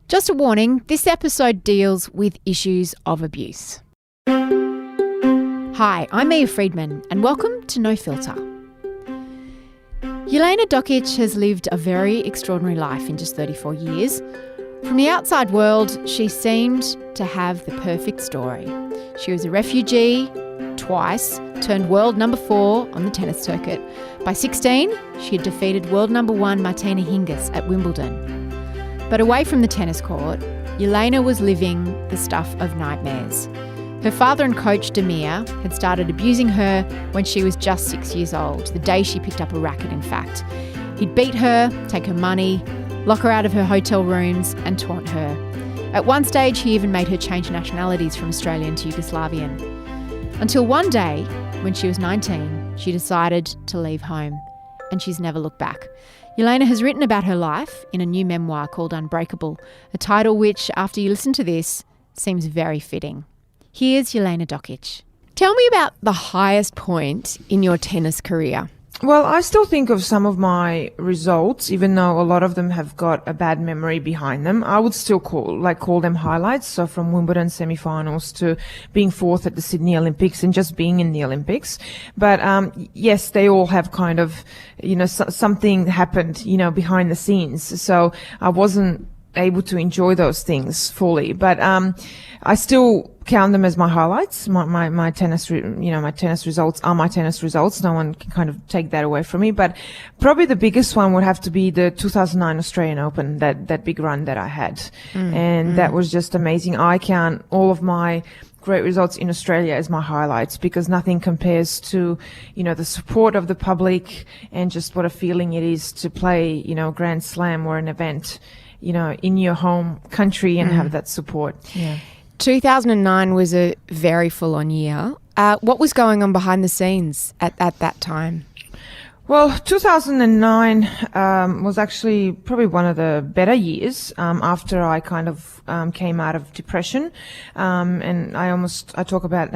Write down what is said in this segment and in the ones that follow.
Just a warning, this episode deals with issues of abuse. Hi, I'm Mia Friedman and welcome to No Filter. Jelena Dokic has lived a very extraordinary life in just 34 years. From the outside world, she seemed to have the perfect story. She was a refugee twice, turned world number 4 on the tennis circuit. By 16, she had defeated world number 1 Martina Hingis at Wimbledon. But away from the tennis court, Jelena was living the stuff of nightmares. Her father and coach Damir had started abusing her when she was just 6 years old, the day she picked up a racket, in fact. He'd beat her, take her money, lock her out of her hotel rooms and taunt her. At one stage, he even made her change nationalities from Australian to Yugoslavian. Until one day, when she was 19, she decided to leave home, and she's never looked back. Jelena has written about her life in a new memoir called Unbreakable, a title which, after you listen to this, seems very fitting. Here's Jelena Dokic. Tell me about the highest point in your tennis career. Well, I still think of some of my results, even though a lot of them have got a bad memory behind them. I would still call them highlights. So from Wimbledon semi-finals to being 4th at the Sydney Olympics and just being in the Olympics. But, yes, they all have kind of, something happened, behind the scenes. So I wasn't able to enjoy those things fully. But, I still count them as my highlights. My tennis, my tennis results are my tennis results. No one can kind of take that away from me. But probably the biggest one would have to be the 2009 Australian Open, that big run that I had. That was just amazing. I count all of my great results in Australia as my highlights because nothing compares to, the support of the public and just what a feeling it is to play, Grand Slam or an event, in your home country and have that support. Yeah. 2009 was a very full-on year. What was going on behind the scenes at that time? Well, 2009 was actually probably one of the better years after I kind of came out of depression. And I talk about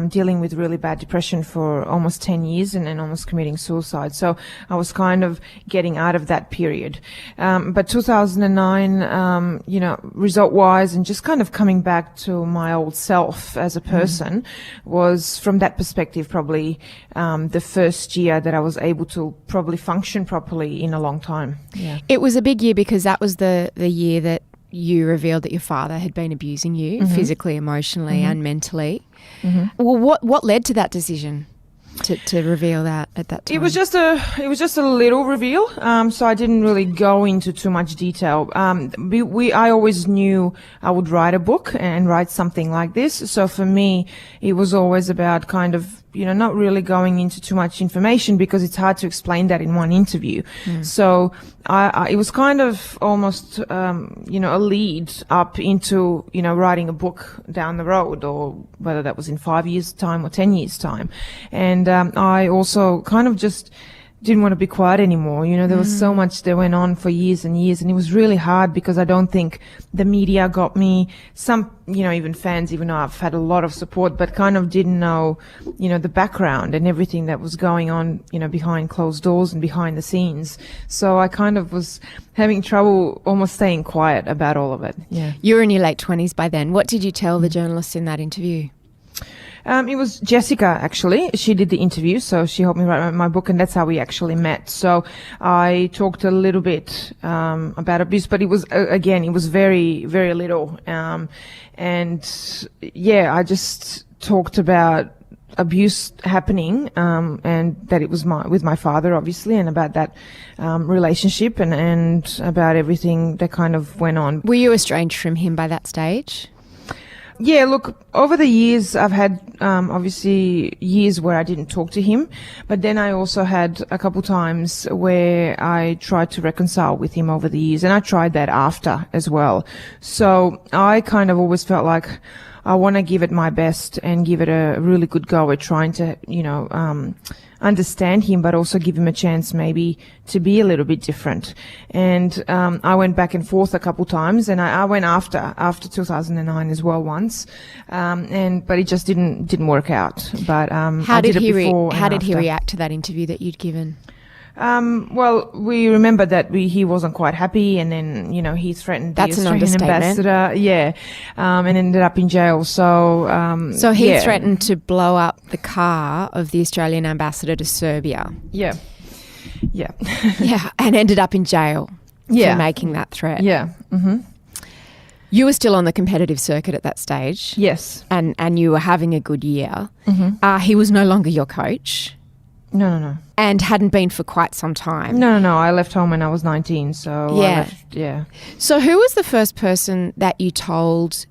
dealing with really bad depression for almost 10 years and almost committing suicide. So I was kind of getting out of that period. But 2009, result-wise and just kind of coming back to my old self as a person was, from that perspective, probably the first year that I was able to probably function properly in a long time. Yeah. It was a big year because that was the year that you revealed that your father had been abusing you physically, emotionally and mentally. Well, what led to that decision to reveal that at that time? It was just a little reveal. So I didn't really go into too much detail. I always knew I would write a book and write something like this. So for me, it was always about kind of, not really going into too much information because it's hard to explain that in one interview. So it was kind of almost, a lead up into, writing a book down the road, or whether that was in 5 years' time or 10 years' time. And I also kind of just didn't want to be quiet anymore. There was so much that went on for years and years, and it was really hard because I don't think the media got me. Some, even fans, even though I've had a lot of support, but kind of didn't know, the background and everything that was going on, behind closed doors and behind the scenes. So I kind of was having trouble almost staying quiet about all of it. Yeah. You were in your late 20s by then. What did you tell the journalists in that interview? It was Jessica, actually. She did the interview, so she helped me write my book, and that's how we actually met. So I talked a little bit about abuse, but it was, again, it was very, very little. And yeah, I just talked about abuse happening, and that it was with my father, obviously, and about that relationship and about everything that kind of went on. Were you estranged from him by that stage? Yeah, look, over the years, I've had, obviously, years where I didn't talk to him, but then I also had a couple times where I tried to reconcile with him over the years, and I tried that after as well. So I kind of always felt like I want to give it my best and give it a really good go at trying to, understand him, but also give him a chance maybe to be a little bit different. And I went back and forth a couple times, and I went after 2009 as well once, but it just didn't work out. But how did he react to that interview that you'd given? Well, we remember that he wasn't quite happy, and then, he threatened the That's an Australian understatement. ambassador. And ended up in jail. So, So he threatened to blow up the car of the Australian ambassador to Serbia. Yeah. Yeah, and ended up in jail for making that threat. Yeah. Mm-hmm. You were still on the competitive circuit at that stage. Yes. And you were having a good year. Mm-hmm. He was no longer your coach. No. And hadn't been for quite some time. No. I left home when I was 19, so So who was the first person that you told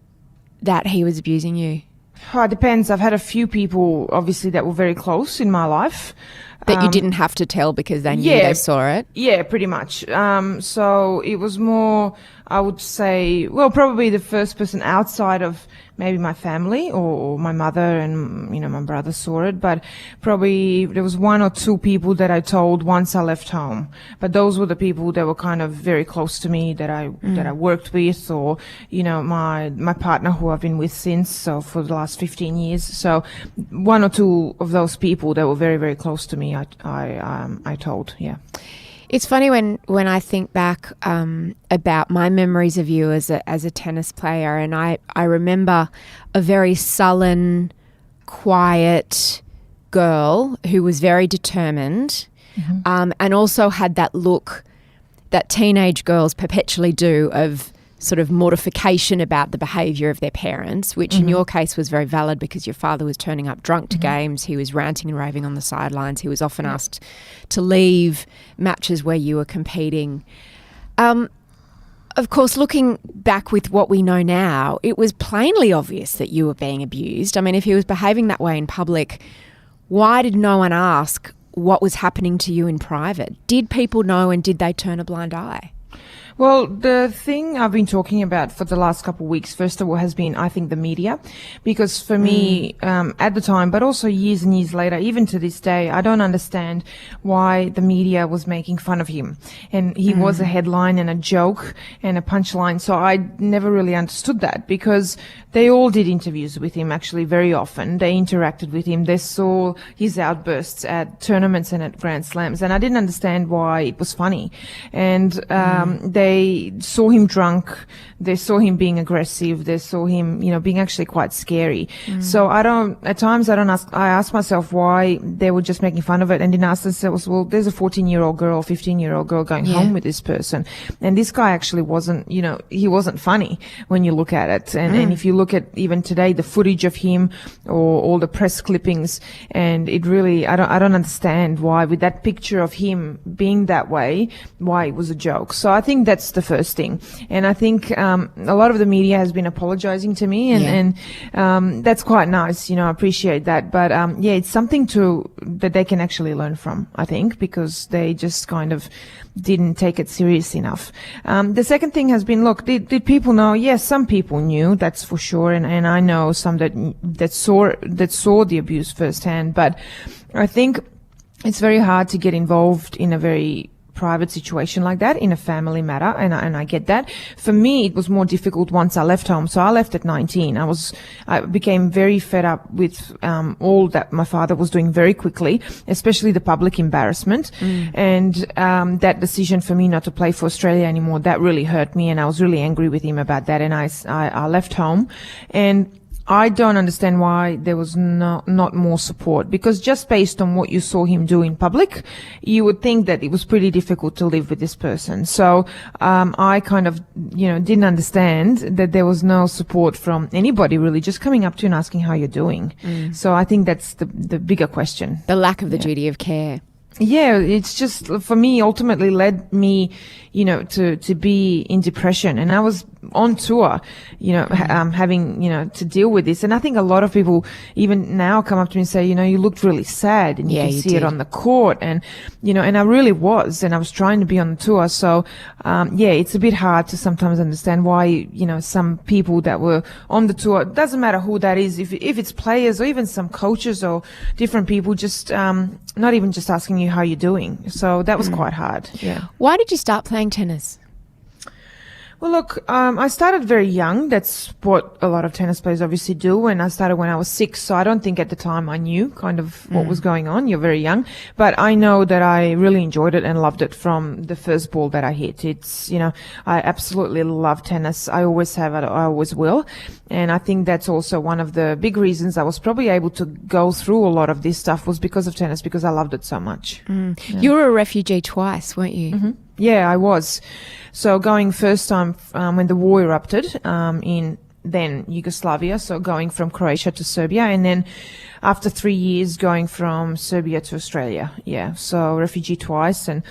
that he was abusing you? Oh, it depends. I've had a few people, obviously, that were very close in my life. That you didn't have to tell because they knew they saw it? Yeah, pretty much. So it was more, I would say, well, probably the first person outside of maybe my family or my mother and, my brother saw it. But probably there was one or two people that I told once I left home. But those were the people that were kind of very close to me that I worked with, or, my partner who I've been with since, so for the last 15 years. So one or two of those people that were very, very close to me, I told, yeah. It's funny when I think back about my memories of you as a tennis player, and I remember a very sullen, quiet girl who was very determined, and also had that look that teenage girls perpetually do of sort of mortification about the behaviour of their parents, which in your case was very valid because your father was turning up drunk to games, he was ranting and raving on the sidelines, he was often asked to leave matches where you were competing. Of course, looking back with what we know now, it was plainly obvious that you were being abused. I mean, if he was behaving that way in public, why did no one ask what was happening to you in private? Did people know, and did they turn a blind eye? Well, the thing I've been talking about for the last couple of weeks, first of all, has been, I think, the media. Because for me, at the time, but also years and years later, even to this day, I don't understand why the media was making fun of him. And he was a headline and a joke and a punchline. So I never really understood that, because they all did interviews with him, actually, very often. They interacted with him. They saw his outbursts at tournaments and at Grand Slams. And I didn't understand why it was funny. And they saw him drunk. They saw him being aggressive. They saw him, being actually quite scary. So I ask myself why they were just making fun of it, and didn't ask themselves, well, there's a 14-year-old girl, 15-year-old girl going home with this person. And this guy actually wasn't, he wasn't funny when you look at it. And if you look at even today, the footage of him or all the press clippings, and it really, I don't understand why, with that picture of him being that way, why it was a joke. So I think that's the first thing. And I think a lot of the media has been apologizing to me, and that's quite nice. I appreciate that. But it's something that they can actually learn from, I think, because they just kind of didn't take it serious enough. The second thing has been, look, did people know? Yes, some people knew, that's for sure, and I know some that saw the abuse firsthand. But I think it's very hard to get involved in a very private situation like that, in a family matter, and I get that. For me, it was more difficult once I left home. So I left at 19. I became very fed up with all that my father was doing very quickly, especially the public embarrassment, and that decision for me not to play for Australia anymore, that really hurt me, and I was really angry with him about that, and I left home. And I don't understand why there was not more support, because just based on what you saw him do in public, you would think that it was pretty difficult to live with this person. So I kind of, didn't understand that there was no support from anybody really, just coming up to you and asking how you're doing. So I think that's the bigger question. The lack of the duty of care. Yeah, it's just, for me, ultimately led me, to be in depression. And I was on tour, having, to deal with this. And I think a lot of people even now come up to me and say, you looked really sad, and you can see it on the court. And, and I really was, and I was trying to be on the tour. So, it's a bit hard to sometimes understand why, some people that were on the tour, it doesn't matter who that is, if it's players or even some coaches or different people, just, not even just asking you how you're doing. So that was quite hard. Yeah. Why did you start playing tennis? Well, look, I started very young. That's what a lot of tennis players obviously do. And I started when I was 6. So I don't think at the time I knew kind of what was going on. You're very young. But I know that I really enjoyed it and loved it from the first ball that I hit. It's, I absolutely love tennis. I always have it. I always will. And I think that's also one of the big reasons I was probably able to go through a lot of this stuff was because of tennis, because I loved it so much. Yeah. You were a refugee twice, weren't you? Mm-hmm. Yeah, I was. So going first time when the war erupted in then Yugoslavia, so going from Croatia to Serbia, and then after 3 years going from Serbia to Australia. Yeah, so refugee twice, and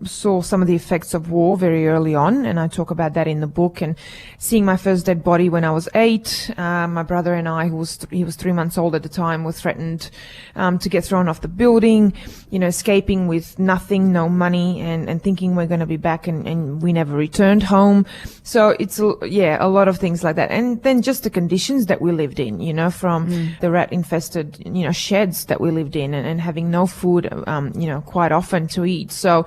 saw some of the effects of war very early on, and I talk about that in the book. And seeing my first dead body when I was 8, my brother and I, he was 3 months old at the time, were threatened to get thrown off the building, escaping with nothing, no money, and thinking we're going to be back, and we never returned home. So it's a lot of things like that. And then just the conditions that we lived in, from the rat infested, sheds that we lived in, and having no food, quite often to eat. So,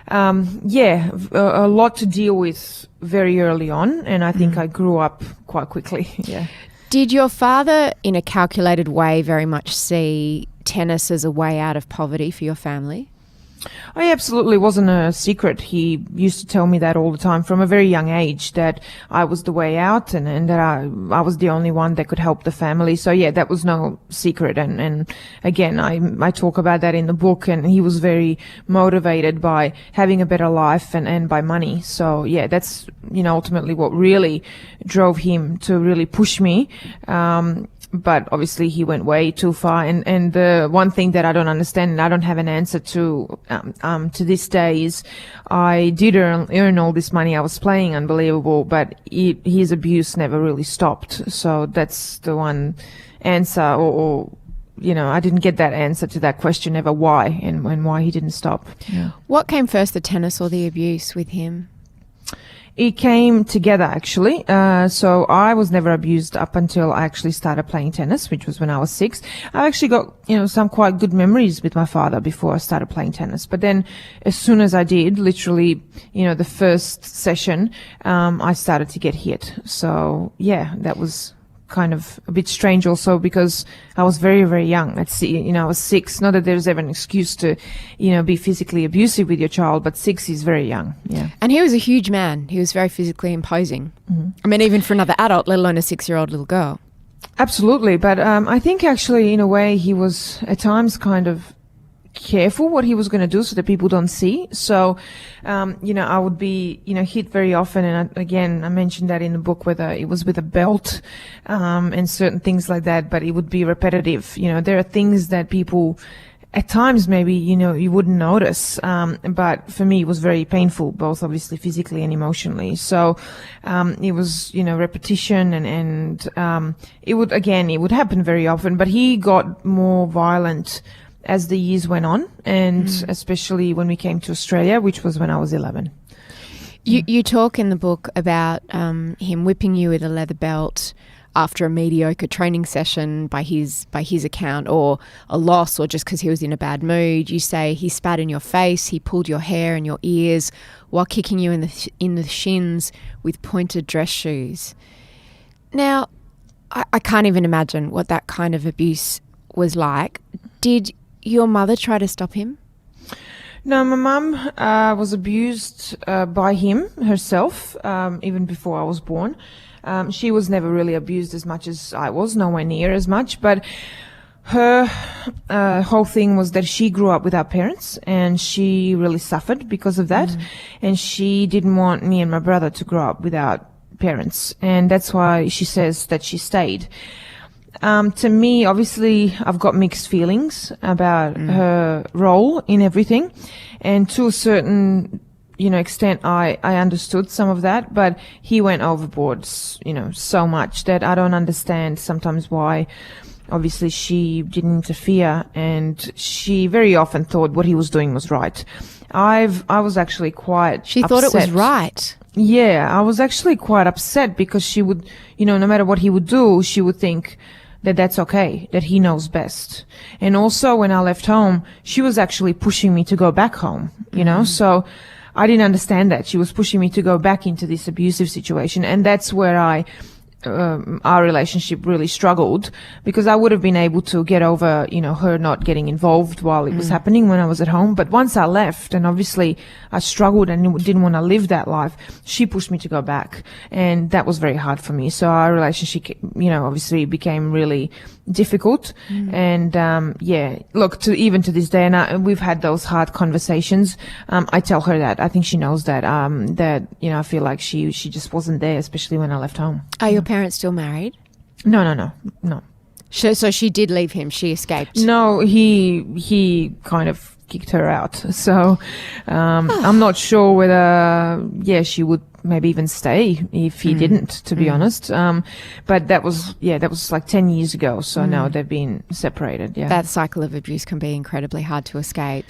a lot to deal with very early on. And I think I grew up quite quickly. Yeah. Did your father, in a calculated way, very much see tennis as a way out of poverty for your family? I absolutely wasn't a secret. He used to tell me that all the time from a very young age, that I was the way out, and that I was the only one that could help the family. So yeah, that was no secret. And again, I talk about that in the book, and he was very motivated by having a better life and by money. So yeah, that's, ultimately what really drove him to really push me. But obviously he went way too far. And the one thing that I don't understand, and I don't have an answer to this day, is I did earn all this money. I was playing Unbelievable, but his abuse never really stopped. So that's the one answer, or I didn't get that answer to that question ever, why and why he didn't stop. Yeah. What came first, the tennis or the abuse with him? It came together, actually. So I was never abused up until I actually started playing tennis, which was when I was 6. I actually got, some quite good memories with my father before I started playing tennis. But then as soon as I did, literally, the first session, I started to get hit. So yeah, that was kind of a bit strange also, because I was very, very young. I was 6. Not that there's ever an excuse to, be physically abusive with your child, but 6 is very young. Yeah. And he was a huge man. He was very physically imposing. Mm-hmm. I mean, even for another adult, let alone a 6-year-old little girl. Absolutely. But I think actually, in a way, he was at times kind of careful what he was going to do so that people don't see. So, I would be, hit very often. And I mentioned that in the book, whether it was with a belt, and certain things like that, but it would be repetitive. There are things that people at times maybe, you wouldn't notice. But for me, it was very painful, both obviously physically and emotionally. So, it was, repetition and it would happen very often, but he got more violent as the years went on, and especially when we came to Australia, which was when I was 11. You talk in the book about him whipping you with a leather belt after a mediocre training session by his account, or a loss, or just because he was in a bad mood. You say he spat in your face, he pulled your hair and your ears while kicking you in the shins with pointed dress shoes. Now, I can't even imagine what that kind of abuse was like. Did your mother try to stop him? No, my mum was abused by him herself, even before I was born. She was never really abused as much as I was, nowhere near as much. But her whole thing was that she grew up without parents, and she really suffered because of that. And she didn't want me and my brother to grow up without parents. And that's why she says that she stayed. To me, obviously, I've got mixed feelings about her role in everything. And to a certain, extent, I understood some of that, but he went overboard, so much that I don't understand sometimes why. Obviously, she didn't interfere, and she very often thought what he was doing was right. I was actually quite She upset. thought it was right. Yeah, I was actually quite upset, because she would, no matter what he would do, she would think that that's okay, that he knows best. And also when I left home, she was actually pushing me to go back home, so I didn't understand that. She was pushing me to go back into this abusive situation. And that's where our relationship really struggled, because I would have been able to get over, her not getting involved while it was happening when I was at home. But once I left, and obviously I struggled and didn't want to live that life, she pushed me to go back. And that was very hard for me. So our relationship, obviously became really difficult. And, look, even to this day, and we've had those hard conversations. I tell her that. I think she knows that, I feel like she just wasn't there, especially when I left home. Are your parents still married? No. So she did leave him. She escaped. No, he kind of kicked her out. So, I'm not sure whether, she would maybe even stay if he didn't, to be honest. But that was like 10 years ago. So now they've been separated. Yeah. That cycle of abuse can be incredibly hard to escape.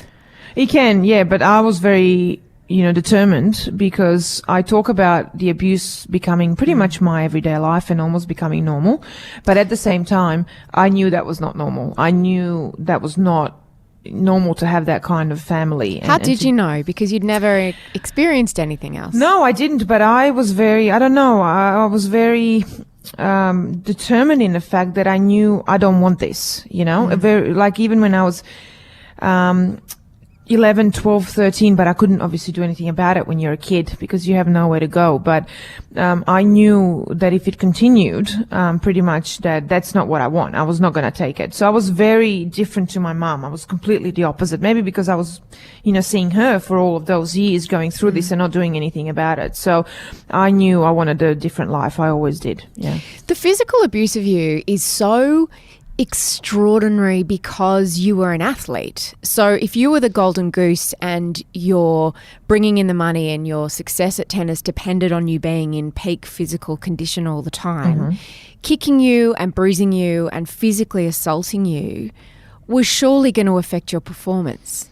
It can, yeah. But I was very, determined, because I talk about the abuse becoming pretty much my everyday life and almost becoming normal. But at the same time, I knew that was not normal. I knew that was not normal to have that kind of family. How did you know? Because you'd never experienced anything else. No, I didn't. But I was very, I was very determined in the fact that I knew I don't want this, very, like even when I was 11, 12, 13, but I couldn't obviously do anything about it when you're a kid because you have nowhere to go. But I knew that if it continued, pretty much that's not what I want. I was not going to take it. So I was very different to my mum. I was completely the opposite. Maybe because I was, seeing her for all of those years going through this and not doing anything about it. So I knew I wanted a different life. I always did. Yeah. The physical abuse of you is so extraordinary because you were an athlete. So if you were the golden goose and you're bringing in the money and your success at tennis depended on you being in peak physical condition all the time, kicking you and bruising you and physically assaulting you was surely going to affect your performance.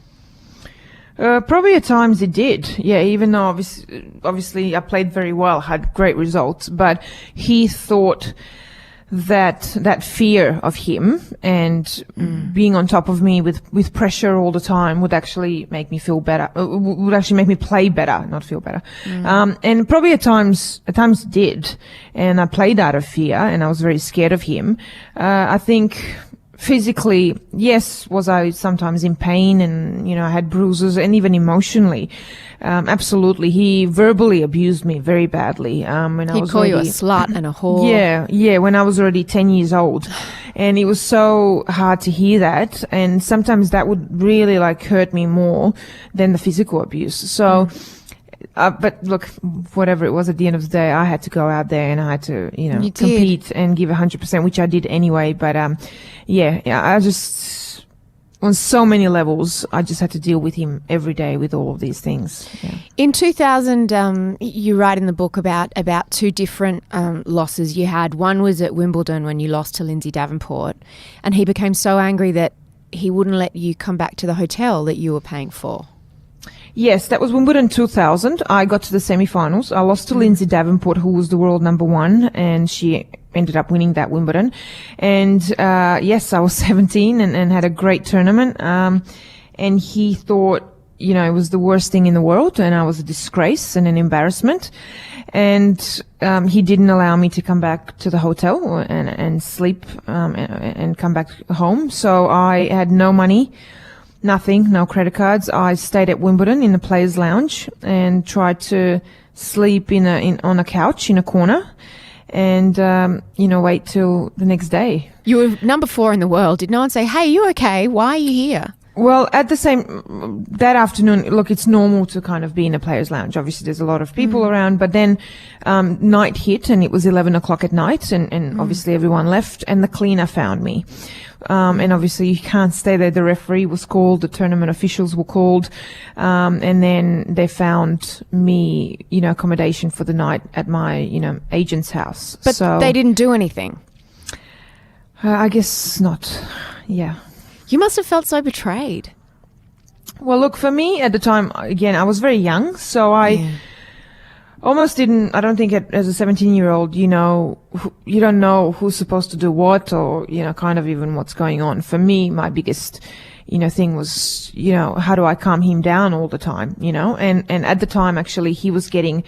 Probably at times it did. Yeah, even though obviously I played very well, had great results, but he thought that fear of him and being on top of me with pressure all the time would actually make me feel better, would actually make me play better, not feel better. And probably at times it did. And I played out of fear and I was very scared of him. I think physically, yes, was I sometimes in pain and, I had bruises, and even emotionally. Absolutely. He verbally abused me very badly. When He'd call you a slut and a whore. Yeah, when I was already 10 years old. And it was so hard to hear that. And sometimes that would really hurt me more than the physical abuse. So, but look, whatever it was, at the end of the day, I had to go out there and I had to, compete and give 100%, which I did anyway. But, I just, on so many levels, I just had to deal with him every day with all of these things. Yeah. In 2000, you write in the book about two different losses you had. One was at Wimbledon when you lost to Lindsay Davenport, and he became so angry that he wouldn't let you come back to the hotel that you were paying for. Yes, that was Wimbledon 2000. I got to the semi-finals. I lost to Lindsay Davenport, who was the world number one, and she ended up winning that Wimbledon. And yes, I was 17 and had a great tournament. And he thought, it was the worst thing in the world, and I was a disgrace and an embarrassment. And he didn't allow me to come back to the hotel and sleep and come back home. So I had no money. Nothing, no credit cards. I stayed at Wimbledon in the players' lounge and tried to sleep on a couch in a corner and, wait till the next day. You were number 4 in the world. Did no one say, hey, you okay? Why are you here? Well, that afternoon, look, it's normal to kind of be in a players' lounge. Obviously, there's a lot of people around, but then, night hit and it was 11 o'clock at night and obviously everyone left and the cleaner found me. And obviously you can't stay there. The referee was called, the tournament officials were called, and then they found me, accommodation for the night at my, agent's house. But they didn't do anything. I guess not. Yeah. You must have felt so betrayed. Well, look, for me at the time, again, I was very young, so I almost didn't, I don't think as a 17-year-old, you don't know who's supposed to do what or, kind of even what's going on. For me, my biggest, thing was, how do I calm him down all the time, and at the time, actually, he was getting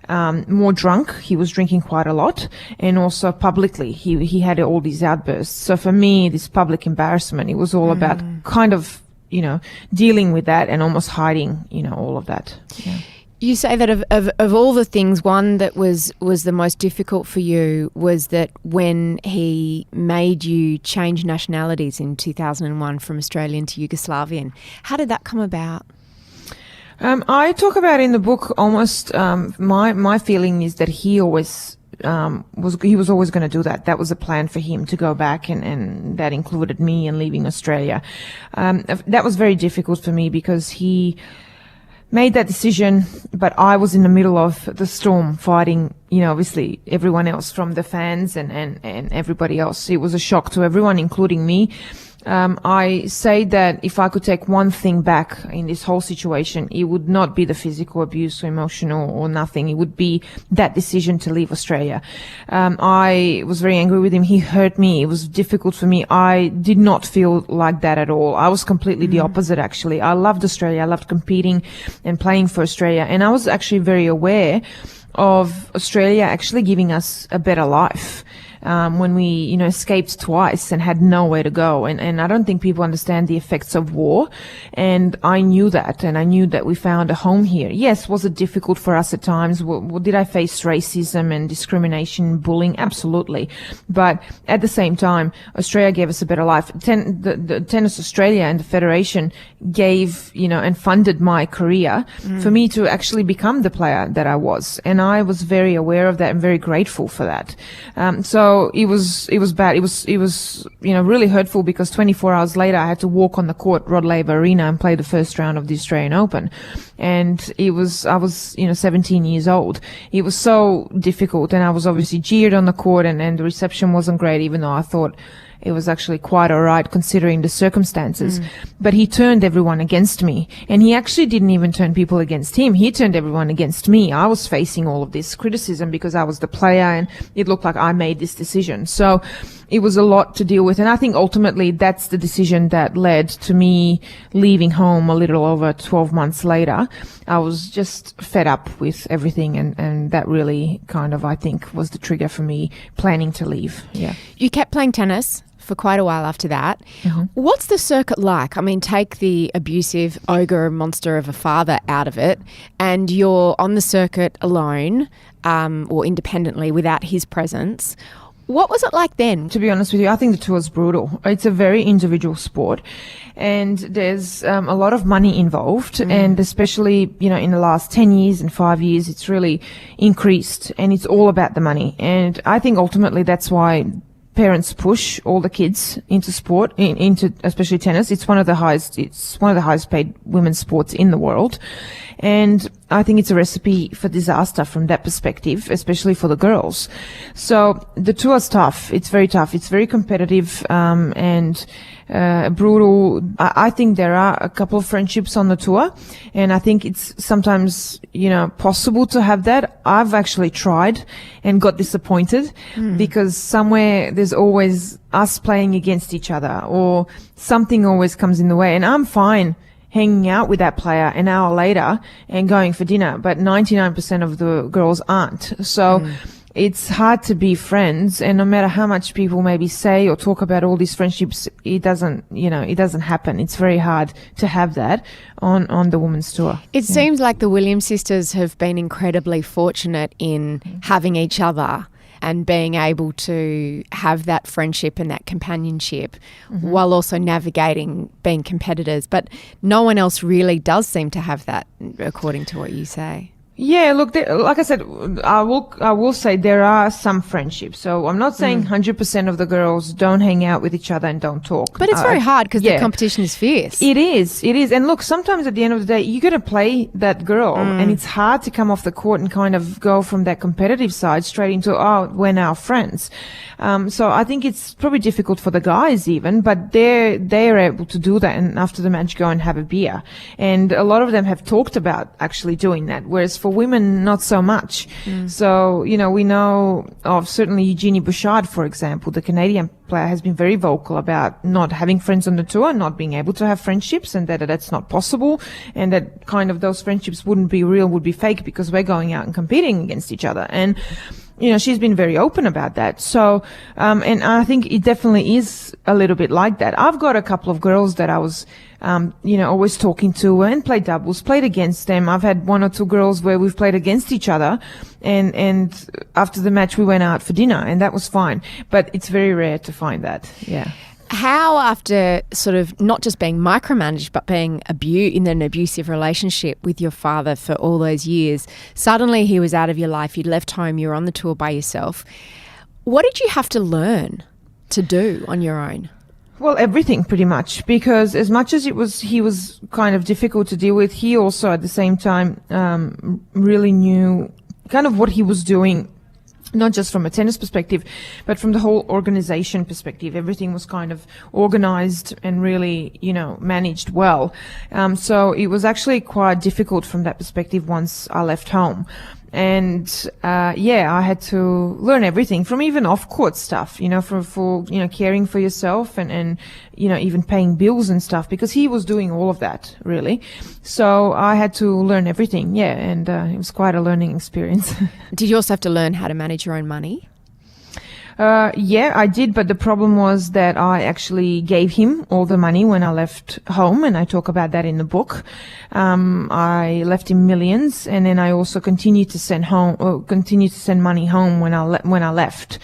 more drunk. He was drinking quite a lot, and also publicly he had all these outbursts. So for me, this public embarrassment, it was all about kind of dealing with that and almost hiding all of that. Yeah. You say that of all the things, one that was the most difficult for you was that when he made you change nationalities in 2001 from Australian to Yugoslavian. How did that come about? I talk about in the book almost my feeling is that he always was always going to do that. That was a plan for him to go back, and that included me and leaving Australia. That was very difficult for me because he made that decision, but I was in the middle of the storm fighting, obviously everyone else, from the fans and everybody else. It was a shock to everyone, including me. I say that if I could take one thing back in this whole situation, it would not be the physical abuse or emotional or nothing. It would be that decision to leave Australia. I was very angry with him. He hurt me. It was difficult for me. I did not feel like that at all. I was completely the opposite, actually. I loved Australia. I loved competing and playing for Australia. And I was actually very aware of Australia actually giving us a better life. When we, escaped twice and had nowhere to go. And I don't think people understand the effects of war. And I knew that, and I knew that we found a home here. Yes, was it difficult for us at times? Did I face racism and discrimination, bullying? Absolutely. But at the same time, Australia gave us a better life. The Tennis Australia and the Federation gave, and funded my career for me to actually become the player that I was. And I was very aware of that and very grateful for that. So it was bad. It was really hurtful because 24 hours later I had to walk on the court, Rod Laver Arena, and play the first round of the Australian Open. And I was 17 years old. It was so difficult, and I was obviously jeered on the court, and the reception wasn't great, even though I thought it was actually quite all right considering the circumstances. But he turned everyone against me. And he actually didn't even turn people against him. He turned everyone against me. I was facing all of this criticism because I was the player, and it looked like I made this decision. So it was a lot to deal with. And I think ultimately that's the decision that led to me leaving home a little over 12 months later. I was just fed up with everything. And that really kind of, I think, was the trigger for me planning to leave. Yeah. You kept playing tennis for quite a while after that. What's the circuit like? I mean, take the abusive ogre monster of a father out of it, and you're on the circuit alone or independently without his presence. What was it like then? To be honest with you, I think the tour is brutal. It's a very individual sport, and there's a lot of money involved, and especially, in the last 10 years and 5 years, it's really increased, and it's all about the money. And I think ultimately that's why parents push all the kids into sport, into especially tennis. It's one of the highest paid women's sports in the world. And I think it's a recipe for disaster from that perspective, especially for the girls. So the tour's tough. It's very tough. It's very competitive, and brutal. I think there are a couple of friendships on the tour, and I think it's sometimes, possible to have that. I've actually tried and got disappointed because somewhere there's always us playing against each other, or something always comes in the way. And I'm fine hanging out with that player an hour later and going for dinner, but 99% of the girls aren't. So it's hard to be friends, and no matter how much people maybe say or talk about all these friendships, it doesn't happen. It's very hard to have that on the women's tour. It seems like the Williams sisters have been incredibly fortunate in having each other and being able to have that friendship and that companionship while also navigating being competitors. But no one else really does seem to have that, according to what you say. Yeah, look, like I said, I will say there are some friendships. So I'm not saying 100% of the girls don't hang out with each other and don't talk. But it's very hard because the competition is fierce. It is. And look, sometimes at the end of the day, you got to play that girl, and it's hard to come off the court and kind of go from that competitive side straight into, we're now friends. So I think it's probably difficult for the guys even, but they're able to do that, and after the match go and have a beer. And a lot of them have talked about actually doing that, whereas for women, not so much. So, you know, we know of certainly Eugenie Bouchard, for example, the Canadian player, has been very vocal about not having friends on the tour, not being able to have friendships, and that that's not possible, and that kind of those friendships wouldn't be real, would be fake, because we're going out and competing against each other. And you know, she's been very open about that. So, and I think it definitely is a little bit like that. I've got a couple of girls that I was, you know, always talking to and played doubles, played against them. I've had one or two girls where we've played against each other, and after the match we went out for dinner, and that was fine. But it's very rare to find that. Yeah. How, after sort of not just being micromanaged but being in an abusive relationship with your father for all those years, suddenly he was out of your life, you'd left home, you were on the tour by yourself. What did you have to learn to do on your own? Well, everything pretty much, because as much as he was kind of difficult to deal with, he also at the same time really knew kind of what he was doing, not just from a tennis perspective, but from the whole organization perspective. Everything was kind of organized and really, you know, managed well. So it was actually quite difficult from that perspective once I left home. And, I had to learn everything from even off-court stuff, you know, for, you know, caring for yourself and, you know, even paying bills and stuff, because he was doing all of that, really. So I had to learn everything. Yeah. And, it was quite a learning experience. Did you also have to learn how to manage your own money? Yeah, I did, but the problem was that I actually gave him all the money when I left home, and I talk about that in the book. I left him millions, and then I also continued to send money home when I left.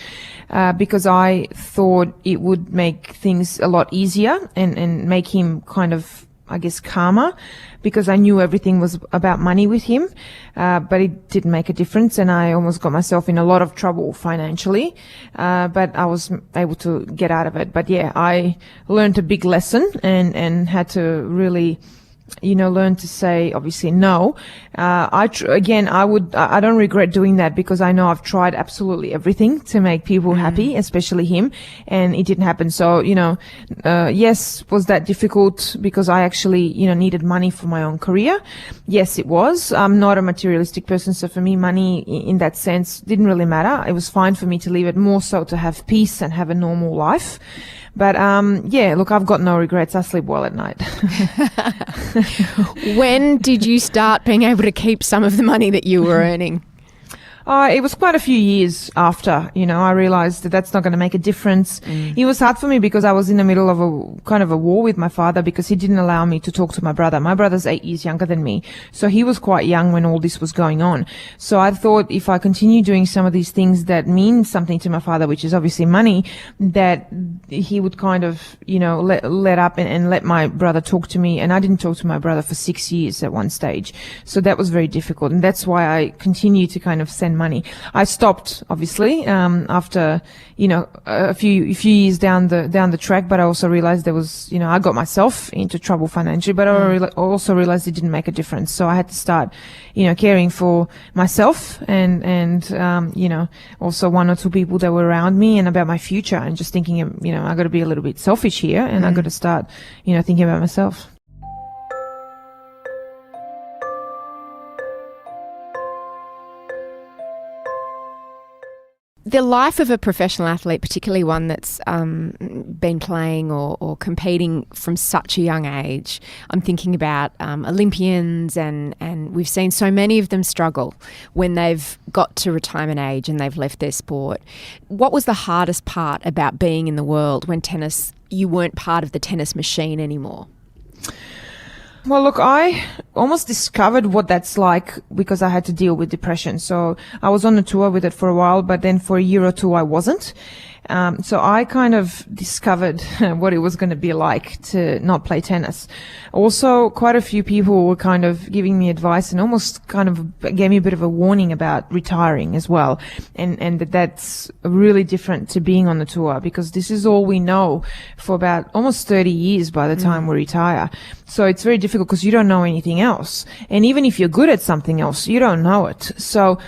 Because I thought it would make things a lot easier and make him kind of, I guess, calmer, because I knew everything was about money with him. But it didn't make a difference, and I almost got myself in a lot of trouble financially. But I was able to get out of it. But yeah, I learned a big lesson and had to really, you know, learn to say, obviously, no. I don't regret doing that, because I know I've tried absolutely everything to make people happy, especially him, and it didn't happen. So, you know, yes, was that difficult because I actually, you know, needed money for my own career? Yes, it was. I'm not a materialistic person, so for me, money in that sense didn't really matter. It was fine for me to leave it, more so to have peace and have a normal life. But, yeah, look, I've got no regrets. I sleep well at night. When did you start being able to keep some of the money that you were earning? It was quite a few years after, you know, I realized that that's not going to make a difference. It was hard for me because I was in the middle of a kind of a war with my father, because he didn't allow me to talk to my brother. My brother's 8 years younger than me, so he was quite young when all this was going on. So I thought if I continue doing some of these things that mean something to my father, which is obviously money, that he would kind of, you know, let up and let my brother talk to me. And I didn't talk to my brother for 6 years at one stage. So that was very difficult. And that's why I continue to kind of send money. I stopped, obviously, after, you know, a few years down the track, but I also realized there was, you know, I got myself into trouble financially, but I also realized it didn't make a difference. So I had to start, you know, caring for myself and you know, also one or two people that were around me, and about my future, and just thinking, you know, I got to be a little bit selfish here, and I got to start, you know, thinking about myself. The life of a professional athlete, particularly one that's been playing or competing from such a young age, I'm thinking about Olympians, and we've seen so many of them struggle when they've got to retirement age and they've left their sport. What was the hardest part about being in the world when you weren't part of the tennis machine anymore? Well, look, I almost discovered what that's like because I had to deal with depression. So I was on the tour with it for a while, but then for a year or two I wasn't. So I kind of discovered what it was going to be like to not play tennis. Also, quite a few people were kind of giving me advice and almost kind of gave me a bit of a warning about retiring as well. And that's really different to being on the tour, because this is all we know for about almost 30 years by the time we retire. So it's very difficult because you don't know anything else. And even if you're good at something else, you don't know it. So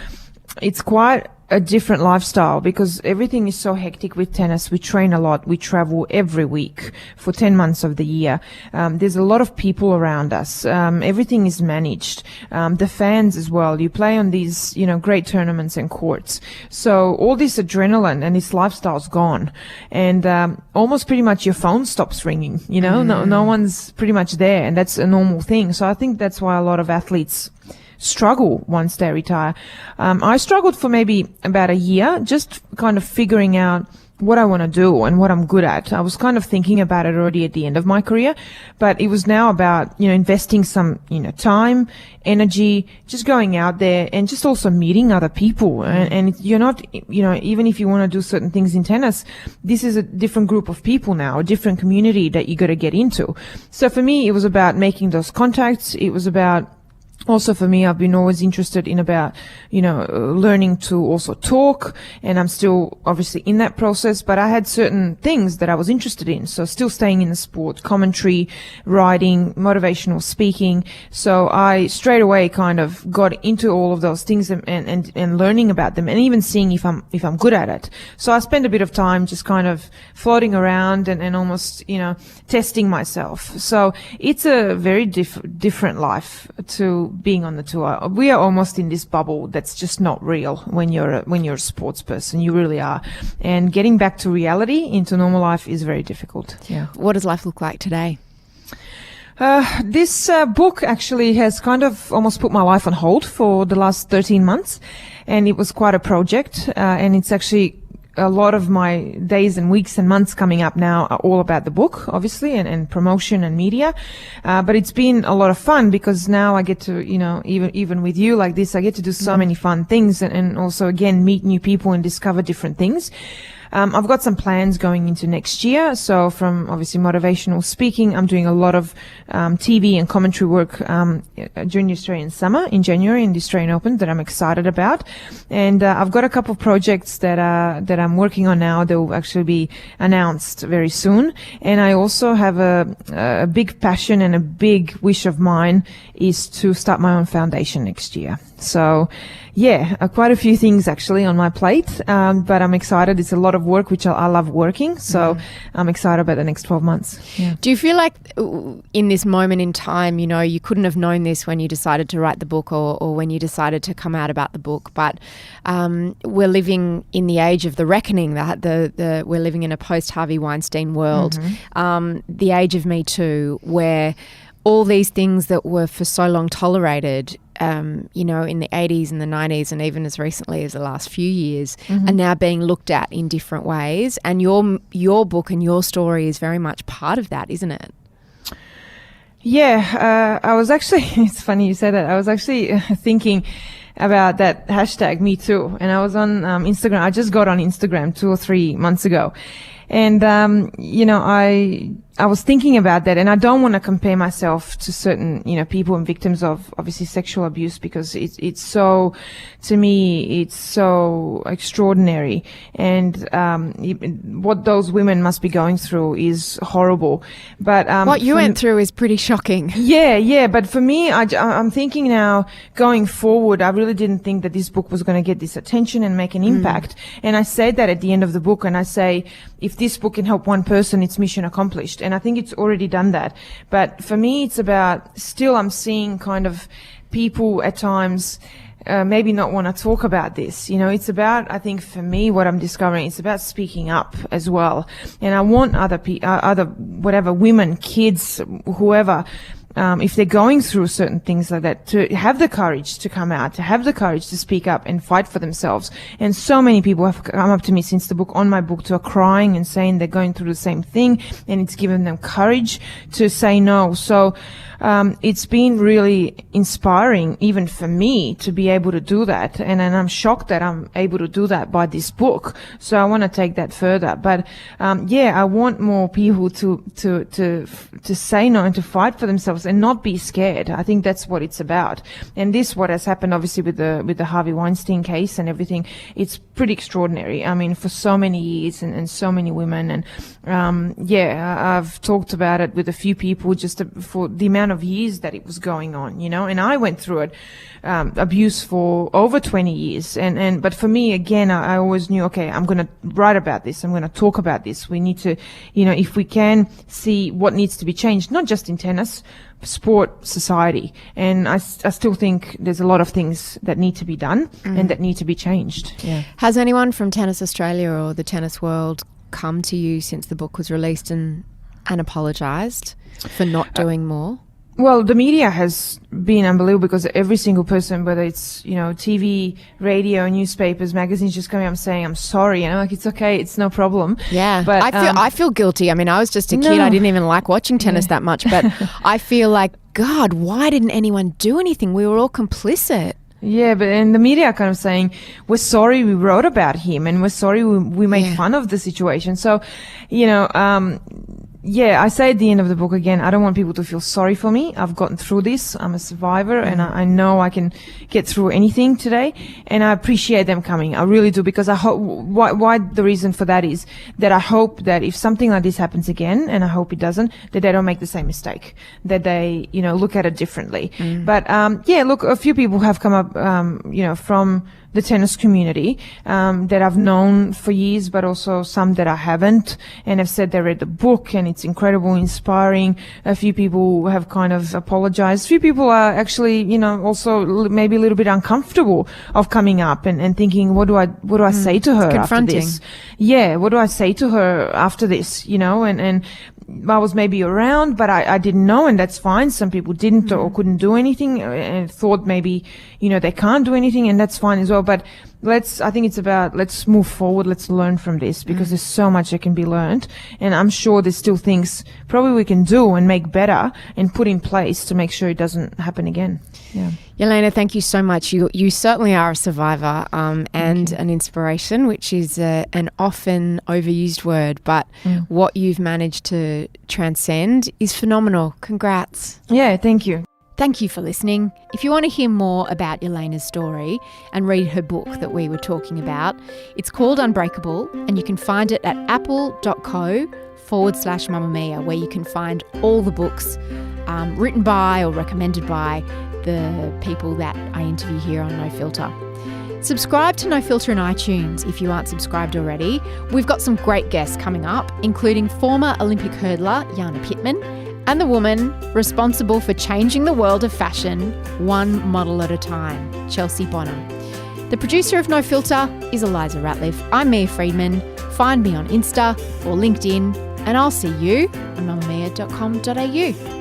it's quite a different lifestyle because everything is so hectic with tennis. We train a lot. We travel every week for 10 months of the year. There's a lot of people around us. Everything is managed. The fans as well. You play on these, great tournaments and courts. So all this adrenaline and this lifestyle's gone. And, almost pretty much your phone stops ringing, no one's pretty much there. And that's a normal thing. So I think that's why a lot of athletes struggle once they retire. I struggled for maybe about a year, just kind of figuring out what I want to do and what I'm good at. I was kind of thinking about it already at the end of my career, but it was now about, investing some, time, energy, just going out there and just also meeting other people. And you're not, even if you want to do certain things in tennis, this is a different group of people now, a different community that you got to get into. So for me, it was about making those contacts. It was about also for me, I've been always interested in about, learning to also talk, and I'm still obviously in that process, but I had certain things that I was interested in. So still staying in the sport, commentary, writing, motivational speaking. So I straight away kind of got into all of those things and learning about them and even seeing if I'm good at it. So I spent a bit of time just kind of floating around and almost, testing myself. So it's a very different life to being on the tour. We are almost in this bubble that's just not real when you're a sports person. You really are. And getting back to reality, into normal life, is very difficult. Yeah. What does life look like today? This book actually has kind of almost put my life on hold for the last 13 months. And it was quite a project. And it's actually a lot of my days and weeks and months coming up now are all about the book, obviously, and promotion and media. But it's been a lot of fun because now I get to, even with you like this, I get to do so many fun things and also, again, meet new people and discover different things. I've got some plans going into next year. So from obviously motivational speaking, I'm doing a lot of TV and commentary work during the Australian summer in January in the Australian Open that I'm excited about. And I've got a couple of projects that I'm working on now that will actually be announced very soon. And I also have a big passion and a big wish of mine is to start my own foundation next year. So yeah, quite a few things actually on my plate, but I'm excited. It's a lot of work, which I love working, so I'm excited about the next 12 months. Yeah. Do you feel like in this moment in time, you couldn't have known this when you decided to write the book or when you decided to come out about the book, but we're living in the age of the reckoning, we're living in a post-Harvey Weinstein world, the age of Me Too, where all these things that were for so long tolerated, in the 80s and the 90s and even as recently as the last few years are now being looked at in different ways. And your book and your story is very much part of that, isn't it? Yeah, I was actually, it's funny you said that. I was actually thinking about that hashtag Me Too. And I was on Instagram. I just got on Instagram 2 or 3 months ago. And, I was thinking about that, and I don't want to compare myself to certain, people and victims of obviously sexual abuse because it's so, to me, it's so extraordinary. And, what those women must be going through is horrible. But, what you went through is pretty shocking. Yeah. But for me, I'm thinking now going forward, I really didn't think that this book was going to get this attention and make an impact. And I said that at the end of the book, and I say, if this book can help one person, it's mission accomplished. And I think it's already done that. But for me, it's about still I'm seeing kind of people at times maybe not want to talk about this. It's about, I think for me, what I'm discovering, it's about speaking up as well. And I want other whatever, women, kids, whoever, if they're going through certain things like that, to have the courage to come out, to have the courage to speak up and fight for themselves. And so many people have come up to me since the book, on my book, to are crying and saying they're going through the same thing, and it's given them courage to say no. So, it's been really inspiring even for me to be able to do that. And I'm shocked that I'm able to do that by this book. So I want to take that further. But, I want more people to say no and to fight for themselves and not be scared. I think that's what it's about. And this, what has happened obviously with the Harvey Weinstein case and everything, it's pretty extraordinary. I mean, for so many years and so many women. And, I've talked about it with a few people just for the amount of years that it was going on, and I went through it, abuse for over 20 years. But for me, again, I always knew, okay, I'm going to write about this. I'm going to talk about this. We need to, if we can see what needs to be changed, not just in tennis, sport, society. And I still think there's a lot of things that need to be done and that need to be changed. Yeah. Has anyone from Tennis Australia or the tennis world come to you since the book was released and apologised for not doing more? Well, the media has been unbelievable because every single person, whether it's, TV, radio, newspapers, magazines, just coming up saying, I'm sorry, it's okay, it's no problem. Yeah. But I feel guilty. I mean, I was just a kid. I didn't even like watching tennis that much, but I feel like, God, why didn't anyone do anything? We were all complicit. Yeah, but in the media are kind of saying, we're sorry we wrote about him and we're sorry we made fun of the situation. So, I say at the end of the book again, I don't want people to feel sorry for me. I've gotten through this. I'm a survivor and I know I can get through anything today. And I appreciate them coming. I really do, because I hope, why the reason for that is that I hope that if something like this happens again, and I hope it doesn't, that they don't make the same mistake, that they, look at it differently. But, look, a few people have come up, from the tennis community, that I've known for years, but also some that I haven't, and have said they read the book and it's incredible, inspiring. A few people have kind of apologized. A few people are actually, also maybe a little bit uncomfortable of coming up and thinking, what do I say to her after this? Yeah, what do I say to her after this? And I was maybe around, but I didn't know, and that's fine. Some people didn't or couldn't do anything and thought maybe, they can't do anything, and that's fine as well. But I think it's about, let's move forward. Let's learn from this, because there's so much that can be learned. And I'm sure there's still things probably we can do and make better and put in place to make sure it doesn't happen again. Yeah. Jelena, thank you so much. You certainly are a survivor and an inspiration, which is an often overused word, but what you've managed to transcend is phenomenal. Congrats. Yeah, thank you. Thank you for listening. If you want to hear more about Jelena's story and read her book that we were talking about, it's called Unbreakable, and you can find it at apple.co/Mamamia, where you can find all the books written by or recommended by the people that I interview here on No Filter. Subscribe to No Filter in iTunes if you aren't subscribed already. We've got some great guests coming up, including former Olympic hurdler Jana Pittman and the woman responsible for changing the world of fashion one model at a time, Chelsea Bonner. The producer of No Filter is Eliza Ratliff. I'm Mia Friedman. Find me on Insta or LinkedIn, and I'll see you on mamamia.com.au.